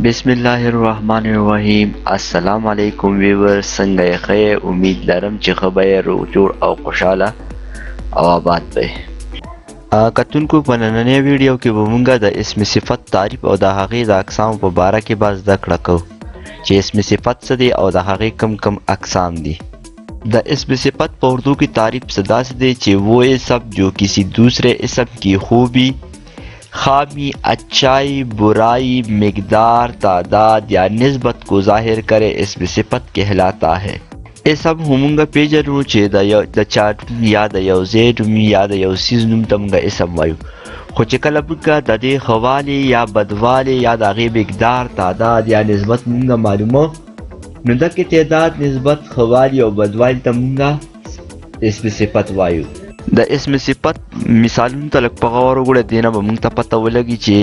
बिस्मिल्लाहिर्रहमानिर्रहीम। अस्सलाम वालेकुम व्यूअर्स, څنګه یې ښه؟ امید لرم چې ښه به یې، روغ جوړ او خوشحاله او آباد به یې. کتونکو، په نننۍ ویډیو کې به مونږ د اسم صفت تعریف او د هغې د اقسامو په باره کې به زده کړه کوو چې اسم صفت څه دی او د هغې کم اقسام دي. د اسم صفت په اردو کې تعریف څه داسې دی چې وہ اسم جو کسی دوسرے اسم کی خوبی، خامی، اچھائی، برائی، مقدار، تعداد یا نسبت کو ظاهر کرے اسم صفت کہلاتا ہے. اسم همونگا پیجنو چې د چا نوم یا د یو ځای نوم یا د یو څیز نوم ته مونږ اسم وایو، خو چې کله مونږ د دې ښه والي یا بدوالي یا د هغې مقدار، تعداد یا نسبت مونږ معلومو، نو دغې تعداد، نسبت، ښه والي او بدوالي ته مونږ اسم صفت وایو. د اسم صفت مثالونو ته لږ په غور وګوره، دې نه به موږ ته پته ولګي چې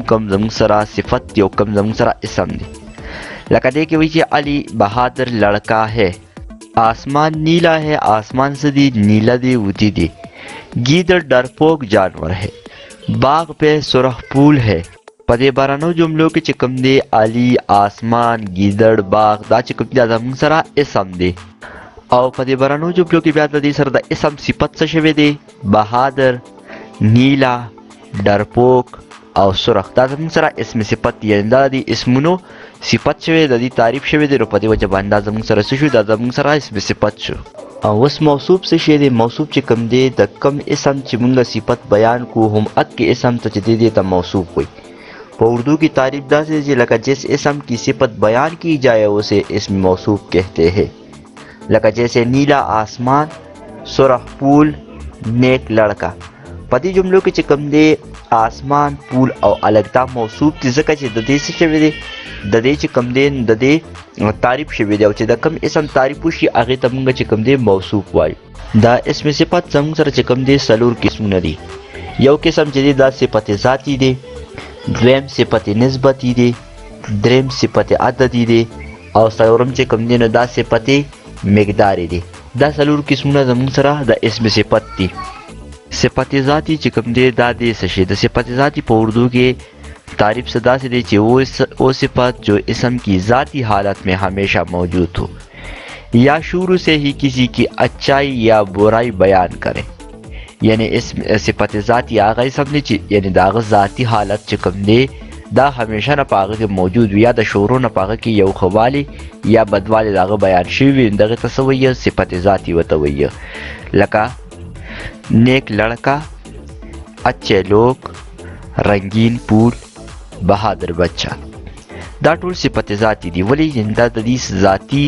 کم زموږ سره صفت دی او کم زموږ سره اسم دی. لکه دې کې وایي چې علی بہادر لڑکا ہے، آسمان نیلا ہے. آسمان څه دی؟ نیلا دی، ودی دی. گیدڑ ڈرپوک جانور ہے. باغ پہ سرخ پھول ہے. په دې بارانو جملو کې چې کوم دی علی، آسمان، گیدڑ، باغ، دا چې کوم دی دا زموږ سره اسم دی. او په دې بارانو جملو کې بیا د دې سره د اسم صفت څه شوی دی؟ بهادر، نیلا، ډرپوک او سرخ. دا زموږ سره اسم صفت دی، یعنې دا د اسمونو صفت شوی، د دې تعریف شوی دی. نو په دې وجه باندې دا زموږ سره څه شو؟ دا زموږ سره اسم صفت شو. او اوس موصوف څه شی دی؟ موصوف چې کوم دی د کم اسم چې موږ صفت بیان کو، هم اکې اسم ته چې دی ته موصوف وایي. په اردو کی تعریف داسې دی چې لکه جس اسم کی صفت بیان کی جائے اسے اسم موصوف کہتے ہیں. لکه جیسے نیلا آسمان، سرخ پھول، نیک لڑکا. په دې جملو کې چې کوم دی آسمان، پھول او الګ دا موصوف دي، ځکه چې د دې څه شوی دی؟ د دې چې کوم دی د دې تعریف شوی دی، او چې د کوم اسم تعریف وشي هغې ته موږ چې کوم دی موصوف وایو. دا اسم صفت زموږ سره چې کوم دی څلور قسمونه دي. یو قسم چې دی دا صفت ذاتی دی، دویم صفت نسبتی دی، دریم صفت عددی دی، او څلورم چې کوم دی نو دا صفت مقداری دی. دا څلور قسمونه زموږ سره د اسم صفت دي. صفت ذاتی چې کوم دی دا دی څه شی؟ د صفت ذاتی په اردو کې تعریف سے داسې دی چې وہ صفت جو اسم کی ذاتی حالت میں ہمیشہ موجود ہو یا شروع سے ہی کسی کی اچھائی یا برائی بیان کرے. یعنی اسم صفت ذاتی هغه اسم دی چې یعنی د هغه ذاتی حالت چې کوم دی دا همیشه نه په هغه کې موجود وي، یا د شروع نه په هغه کې یو ښه والی یا بدوالی د هغه بیان شوي وي. دغې ته څه وایي؟ صفت ذاتی ورته وایي. لکه نیک لڑکا، اچھے لوگ، رنگین پھول، بہادر بچہ. دا ټول صفت ذاتی دي. ولې؟ دا د دې ذاتی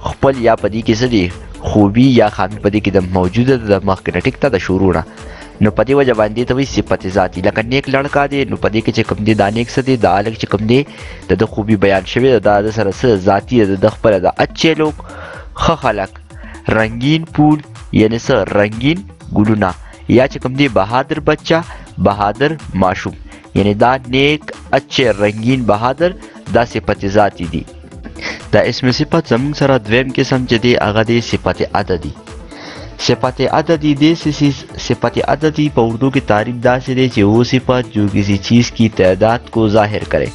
خپل یا په دې کې څه دی خوبي یا خامي په دې کې د موجوده د مخکې نه ټیک ته د شروع نه، نو په دې وجه باندې ته وایي صفت ذاتی. لکه نیک لڑکا دی، نو په دې کې چې کوم دی دا نیک څه دی؟ دا الګ چې کوم دی د خوبي بیان شوی دا د سره څه ذاتی د خپله د اچھے لوگ، ښه خلک. رنگین پھول یعنی څه؟ رنگین ګلونه. یا چې کوم دی بہادر بچہ، بہادر ماشوم. یعنی دا نیک، اچھے، رنگین، بہادر دا صفت ذاتی دی. دا اسم صفت زموږ سره دویم قسم چې دی هغه دی صفت عددی. صفت عددی دی صفت عددی په اردو کی تعریف داسې دی چې وہ صفت جو کسی چیز کی تعداد کو ظاہر کرے،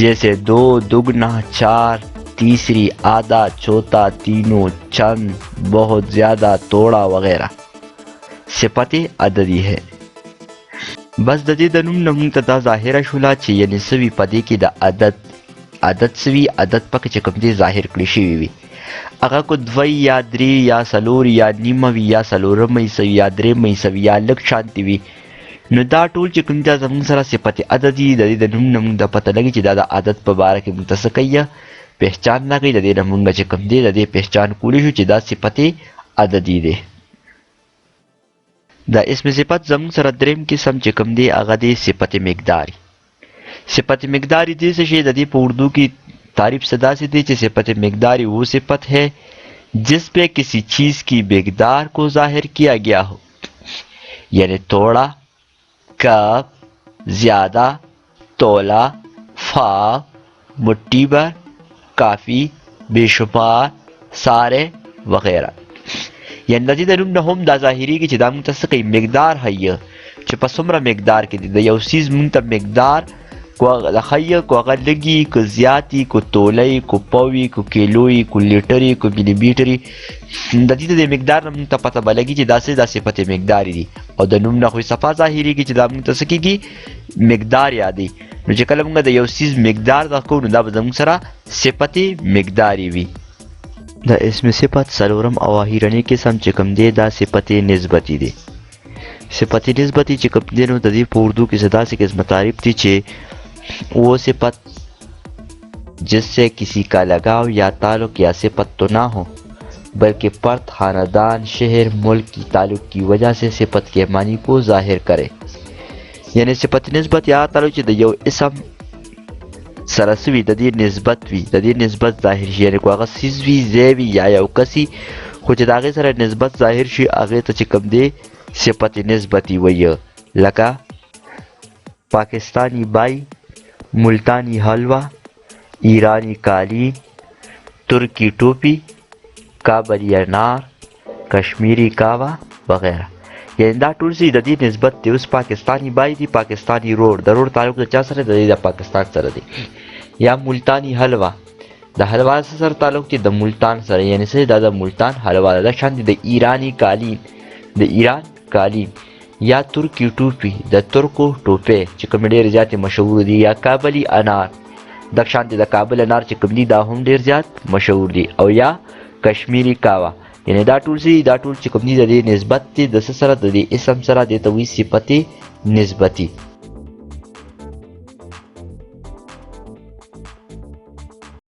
جیسے دو، دگنا، چار، تیسری، آدھا، چوتھا، تینوں، چند، بہت زیادہ، توڑا وغیرہ. صفت عددی ہے. بس د دې د نوم نه موږ ته دا ظاهره شوله چې یعنې څه وي په دې کې د عدد څه وي؟ عدد پکې چې کوم دی ظاهر کړی شوي وي. هغه کو دوی یا درې یا څلور یا نیمه وي یا څلورمه یې یا درېیمه یې یا لږ شانتې وي. نو دا ټول چې کوم دی زموږ سره صفت عددي. د دې د نوم نه موږ ته پته لګي چې دا د عدد په باره کې موږ ته څه کوي؟ پہچان نه کوي. د دې نه موږ چې کوم دی د دې پہچان کولی شو چې دا صفت عددي دی. دا اسم صفت زموږ سره دریم قسم چې کوم دی هغه دی صفت مقداری. صفت مقداری دی څه شی؟ د دې په اردو کی تعریف سے داسې دی چې صفت مقداری وہ صفت ہے جس پہ کسی چیز کی مقدار کو ظاہر کیا گیا ہو، یعنی توڑا، کپ، زیادہ، تولا، فا، مٹھی بھر، کافی، بے شمار، سارے وغیرہ. یعنی د دې د نوم نه هم دا ظاهریږي چې دا موږ ته څه کوي؟ مقدار ښیي چې په څومره مقدار کې دی. د یو څیز موږ ته مقدار کو هغه ښایي کو هغه لږي که زیاتي کو تولۍ کو پوي کو کیلوي کو لیټري کو ملیمیټري د دې د مقدار نه موږ ته پته به لګي چې دا صفت مقداري دي او د نوم نه خو صفا ظاهرېږي چې دا موږ ته څه کېږي مقدار یادوي نو چې کله موږ د یو څیز مقدار دا کوو نو دا به زموږ سره صفت مقداري وي د اسم صفت څلورم او اخیرنی قسم چې کوم دی دا صفت نسبتي دی صفت نسبتی چې کوم دی نو د دې په اردو کې داسې قسم تعریف دی چې وہ صفت جس سے کسی کا لگاؤ یا تعلق یا صفت تو نہ ہو بلکہ فرد خاندان شہر ملک کی تعلق کی وجہ سے صفت کے معنی کو ظاہر کرے یعنی صفت نسبت یا تعلق چې د یو اسم سره سوي د دې نسبت وي د دې نسبت ظاهر شي یعنی کو هغه څیز وي ځای وي یا یو کس خو چې د هغې سره نسبت ظاهر شي هغې ته چې کوم دی صفت نسبتی ویه لکه پاکستانی بائی ملتانی حلوہ ایرانی قالین ترکی ٹوپی کابلی انار کشمیری کاوا وغیرہ یعنی دا ټول څه د دې نسبت دی اوس پاکستانی بائی دی پاکستانی روډ د روډ تعلق د چا سره دی د پاکستان سره دی یا ملتانی حلوہ د حلوا سره تعلق دی د ملتان سره یعنی څه دا د ملتان حلوا د شان دی د ایرانی قالین د ایران قالین یا ترکی ټوپی د ترکو ټوپی چې کوم ډیر زیات مشهور دي یا کابلی انار د شان دی د کابل انار چې کوم دي دا هم ډیر زیات مشهور دي او یا کشمیری کاوا یعنی دا ټول چې کوم دي د نسبت دي د سره د اسم سره د توي صفت نسبتی